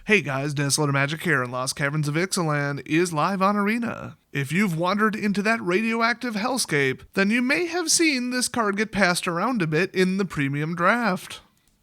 Hey guys, Dazzler Magic here, and Lost Caverns of Ixalan is live on Arena. If you've wandered into that radioactive hellscape, then you may have seen this card get passed around a bit in the premium draft.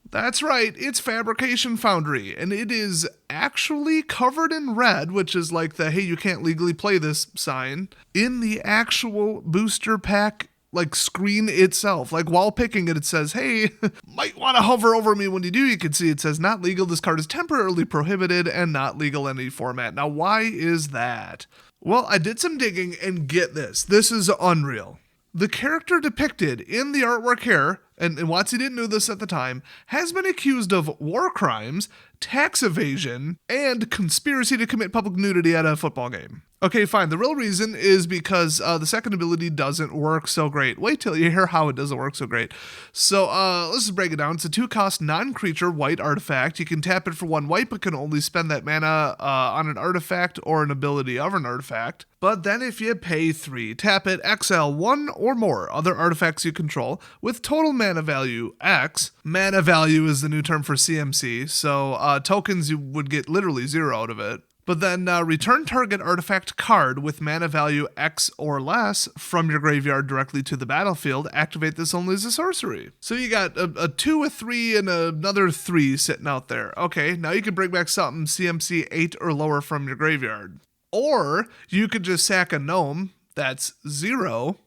That's right, it's Fabrication Foundry, and it is actually covered in red, which is like the hey, you can't legally play this sign, in the actual booster pack screen itself. Like while picking it, it says, hey, might want to hover over me. When you do, you can see it says not legal. This card is temporarily prohibited and not legal in any format. Now, why is that? Well, I did some digging and get this. This is unreal. The character depicted in the artwork here, and WOTC didn't know this at the time, has been accused of war crimes, tax evasion, and conspiracy to commit public nudity at a football game. Okay, fine. The real reason is because the second ability doesn't work so great. Wait till you hear how it doesn't work so great. So let's just break it down. It's a 2-cost non-creature white artifact. You can tap it for 1 white, but can only spend that mana on an artifact or an ability of an artifact. But then if you pay 3, tap it, exile 1 or more other artifacts you control with total mana value X. Mana value is the new term for CMC, so tokens you would get literally 0 out of it. But then return target artifact card with mana value X or less from your graveyard directly to the battlefield. Activate this only as a sorcery. So you got a 2, a 3, and another 3 sitting out there. Okay, now you can bring back something CMC 8 or lower from your graveyard. Or you could just sack a gnome, that's 0,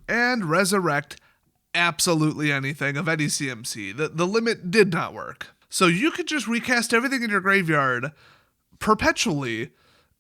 and resurrect absolutely anything of any CMC. The limit did not work. So you could just recast everything in your graveyard perpetually,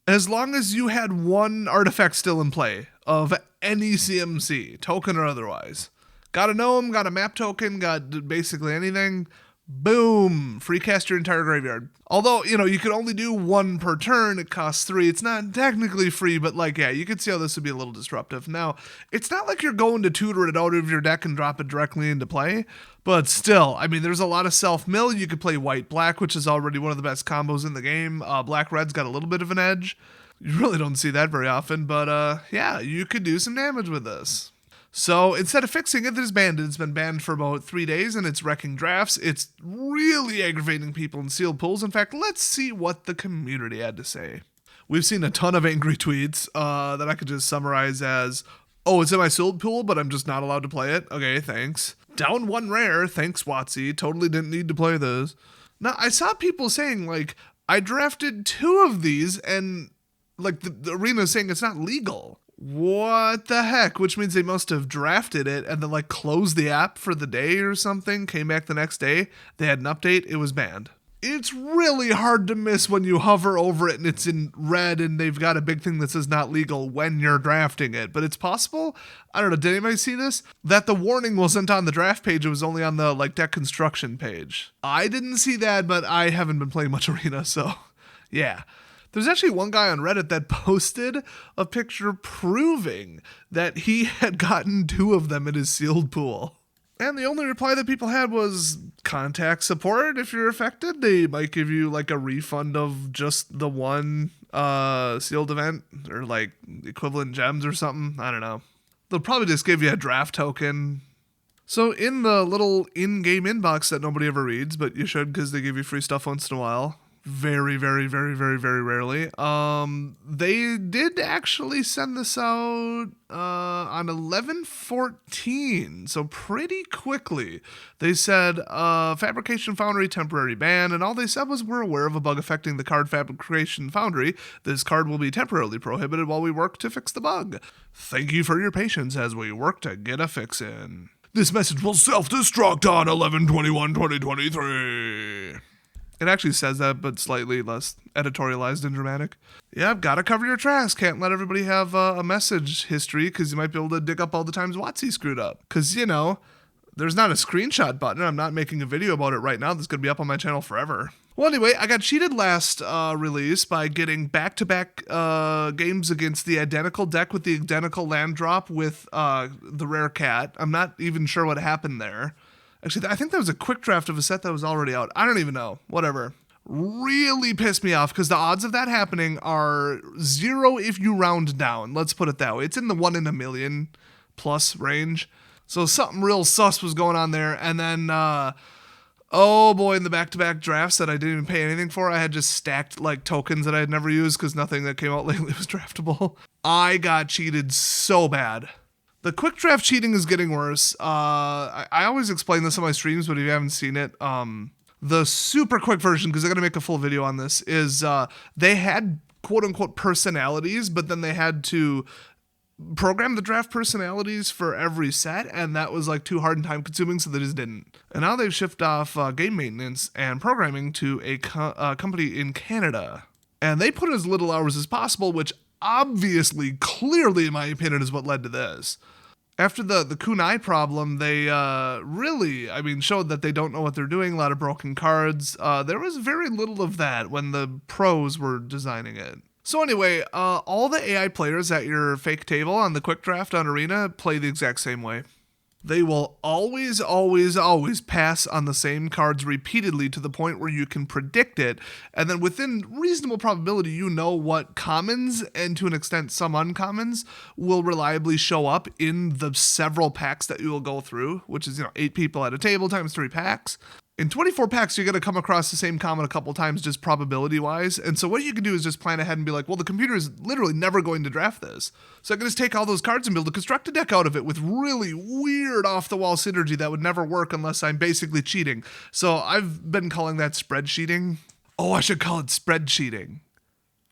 as long as you had 1 artifact still in play of any CMC, token or otherwise. Got a gnome, got a map token, got basically anything, boom, free cast your entire graveyard. Although, you could only do 1 per turn, it costs 3. It's not technically free, but you could see how this would be a little disruptive. Now, it's not like you're going to tutor it out of your deck and drop it directly into play, but still, there's a lot of self-mill. You could play white-black, which is already one of the best combos in the game. Black-red's got a little bit of an edge. You really don't see that very often, but yeah, you could do some damage with this. So instead of fixing it, it's banned. It's been banned for about 3 days, and it's wrecking drafts. It's really aggravating people in sealed pools. In fact, let's see what the community had to say. We've seen a ton of angry tweets that I could just summarize as, oh, it's in my sealed pool, but I'm just not allowed to play it. Okay, thanks. Down 1 rare. Thanks, WOTC. Totally didn't need to play this. Now, I saw people saying, I drafted 2 of these, and, the arena is saying it's not legal. What the heck? Which means they must have drafted it and then closed the app for the day or something, came back the next day, they had an update, it was banned. It's really hard to miss when you hover over it and it's in red and they've got a big thing that says not legal when you're drafting it. But it's possible, I don't know, did anybody see this? That the warning wasn't on the draft page, it was only on the deck construction page. I didn't see that, but I haven't been playing much Arena, so yeah. There's actually one guy on Reddit that posted a picture proving that he had gotten 2 of them in his sealed pool. And the only reply that people had was, contact support if you're affected. They might give you a refund of just the 1 sealed event or equivalent gems or something. I don't know. They'll probably just give you a draft token. So in the little in-game inbox that nobody ever reads, but you should because they give you free stuff once in a while. Very, very, very, very, very rarely. They did actually send this out on 11/14, so pretty quickly. They said Fabrication Foundry temporary ban, and all they said was we're aware of a bug affecting the card Fabrication Foundry. This card will be temporarily prohibited while we work to fix the bug. Thank you for your patience as we work to get a fix in. This message will self-destruct on 11/21/2023. It actually says that, but slightly less editorialized and dramatic. Yeah, I've got to cover your tracks. Can't let everybody have a message history because you might be able to dig up all the times WOTC screwed up. Because, there's not a screenshot button. I'm not making a video about it right now. That's going to be up on my channel forever. Well, anyway, I got cheated last release by getting back-to-back games against the identical deck with the identical land drop with the rare cat. I'm not even sure what happened there. Actually, I think that was a quick draft of a set that was already out. I don't even know. Whatever. Really pissed me off because the odds of that happening are 0 if you round down. Let's put it that way. It's in the 1 in a million plus range. So something real sus was going on there. And then Oh boy, in the back-to-back drafts that I didn't even pay anything for, I had just stacked like tokens that I had never used because nothing that came out lately was draftable. I got cheated so bad. The quick draft cheating is getting worse. I always explain this on my streams, but if you haven't seen it, the super quick version, because they're going to make a full video on this, is they had quote-unquote personalities, but then they had to program the draft personalities for every set, and that was like too hard and time consuming, so they just didn't. And now they've shifted off game maintenance and programming to a company in Canada. And they put as little hours as possible, which obviously, clearly, in my opinion, is what led to this. After the kunai problem, they really, showed that they don't know what they're doing, a lot of broken cards. There was very little of that when the pros were designing it. So anyway, all the AI players at your fake table on the quick draft on Arena play the exact same way. They will always, always, always pass on the same cards repeatedly to the point where you can predict it, and then within reasonable probability you know what commons, and to an extent some uncommons, will reliably show up in the several packs that you will go through, which is 8 people at a table times 3 packs. In 24 packs, you're going to come across the same common a couple times just probability-wise, and so what you can do is just plan ahead and be like, well, the computer is literally never going to draft this. So I can just take all those cards and be able to construct a deck out of it with really weird off-the-wall synergy that would never work unless I'm basically cheating. So I've been calling that spreadsheeting. Oh, I should call it spread cheating.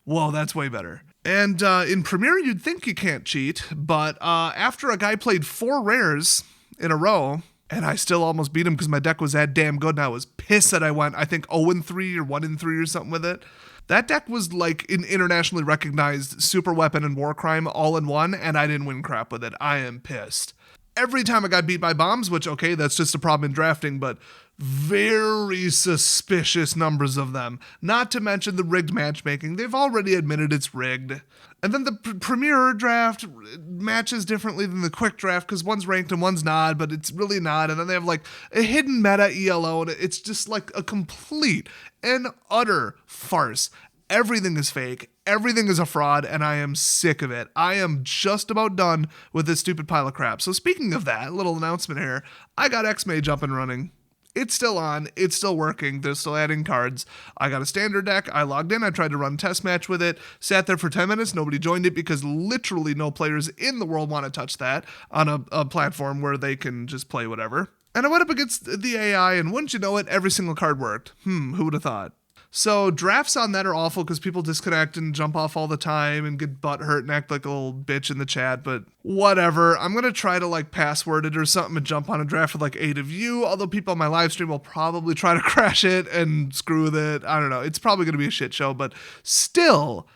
Whoa, that's way better. And in Premiere, you'd think you can't cheat, but after a guy played 4 rares in a row, and I still almost beat him because my deck was that damn good, and I was pissed that I went, I think, 0-3 or 1-3 or something with it. That deck was like an internationally recognized super weapon and war crime all in one, and I didn't win crap with it. I am pissed. Every time I got beat by bombs, which, okay, that's just a problem in drafting, but very suspicious numbers of them. Not to mention the rigged matchmaking. They've already admitted it's rigged. And then the Premier draft matches differently than the quick draft because one's ranked and one's not, but it's really not. And then they have like a hidden meta ELO, and it's just like a complete and utter farce. Everything is fake. Everything is a fraud, and I am sick of it. I am just about done with this stupid pile of crap. So speaking of that, little announcement here, I got X-Mage up and running. It's still on. It's still working. They're still adding cards. I got a standard deck. I logged in. I tried to run a test match with it. Sat there for 10 minutes. Nobody joined it because literally no players in the world want to touch that on a platform where they can just play whatever. And I went up against the AI, and wouldn't you know it, every single card worked. Who would have thought? So drafts on that are awful because people disconnect and jump off all the time and get butt hurt and act like a little bitch in the chat, but whatever. I'm going to try to like password it or something and jump on a draft with like 8 of you, although people on my live stream will probably try to crash it and screw with it. I don't know. It's probably going to be a shit show, but still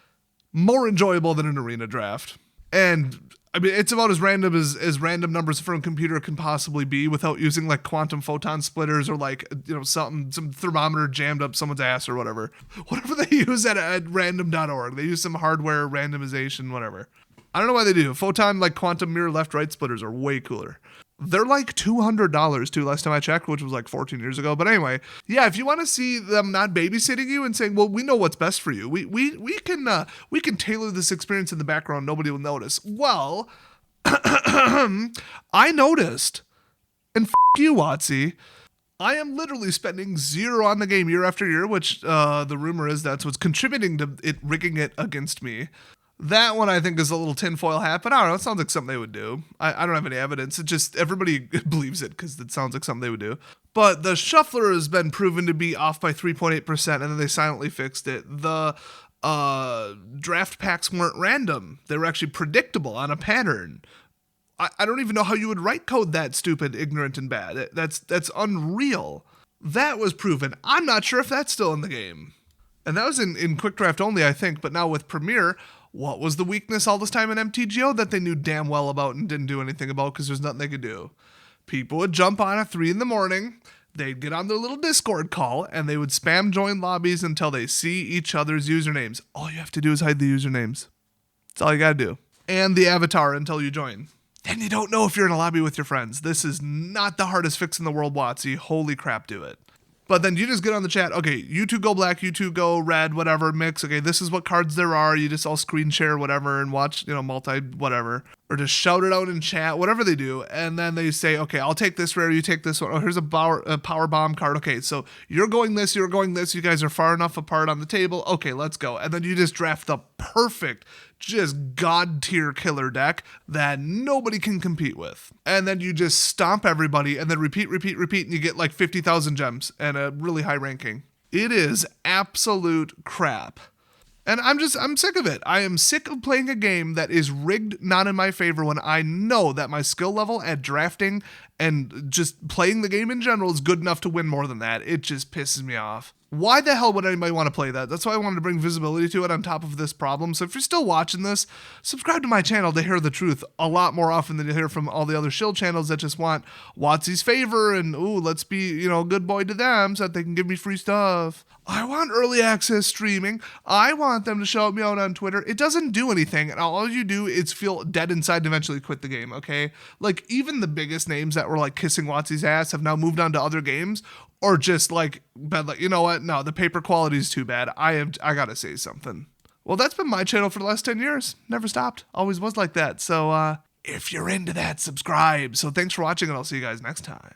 more enjoyable than an arena draft. And I mean, it's about as random as random numbers from a computer can possibly be without using like quantum photon splitters or like, some thermometer jammed up someone's ass or whatever. Whatever they use at random.org. They use some hardware randomization, whatever. I don't know why they do. Photon, like quantum mirror left-right splitters are way cooler. They're like $200 too, last time I checked, which was like 14 years ago. But anyway, yeah, if you want to see them not babysitting you and saying, well, we know what's best for you. We can tailor this experience in the background. Nobody will notice. Well, I noticed. And you, WOTC. I am literally spending 0 on the game year after year, which the rumor is that's what's contributing to it rigging it against me. That one I think is a little tinfoil hat, but I don't know. It sounds like something they would do. I don't have any evidence. It just, everybody believes it because it sounds like something they would do. But the shuffler has been proven to be off by 3.8%, and then they silently fixed it. The draft packs weren't random. They were actually predictable on a pattern. I don't even know how you would write code that stupid, ignorant, and bad. That's unreal. That was proven. I'm not sure if that's still in the game. And that was in quick draft only, I think. But now with Premiere, what was the weakness all this time in MTGO that they knew damn well about and didn't do anything about because there's nothing they could do? People would jump on at 3 a.m. They'd get on their little Discord call, and they would spam join lobbies until they see each other's usernames. All you have to do is hide the usernames. That's all you gotta do. And the avatar until you join. Then you don't know if you're in a lobby with your friends. This is not the hardest fix in the world, WOTC. Holy crap, do it. But then you just get on the chat, okay, you two go black, you two go red, whatever, mix. Okay, this is what cards there are. You just all screen share whatever and watch, multi whatever. Or just shout it out in chat, whatever they do. And then they say, okay, I'll take this rare, you take this one. Oh, here's a power bomb card. Okay, so you're going this, you're going this. You guys are far enough apart on the table. Okay, let's go. And then you just draft the perfect, just god tier killer deck that nobody can compete with. And then you just stomp everybody and then repeat, and you get like 50,000 gems and a really high ranking. It is absolute crap. And I'm sick of it. I am sick of playing a game that is rigged not in my favor when I know that my skill level at drafting and just playing the game in general is good enough to win more than that. It just pisses me off. Why the hell would anybody want to play that? That's why I wanted to bring visibility to it on top of this problem. So if you're still watching this, subscribe to my channel to hear the truth a lot more often than you hear from all the other shill channels that just want WOTC's favor and, ooh, let's be, a good boy to them so that they can give me free stuff. I want early access streaming. I want them to shout me out on Twitter. It doesn't do anything, and all you do is feel dead inside and eventually quit the game, okay? Like, even the biggest names that were, like, kissing WOTC's ass have now moved on to other games, or just, been like, you know what? No, the paper quality is too bad. I gotta say something. Well, that's been my channel for the last 10 years. Never stopped. Always was like that. So, if you're into that, subscribe. So thanks for watching, and I'll see you guys next time.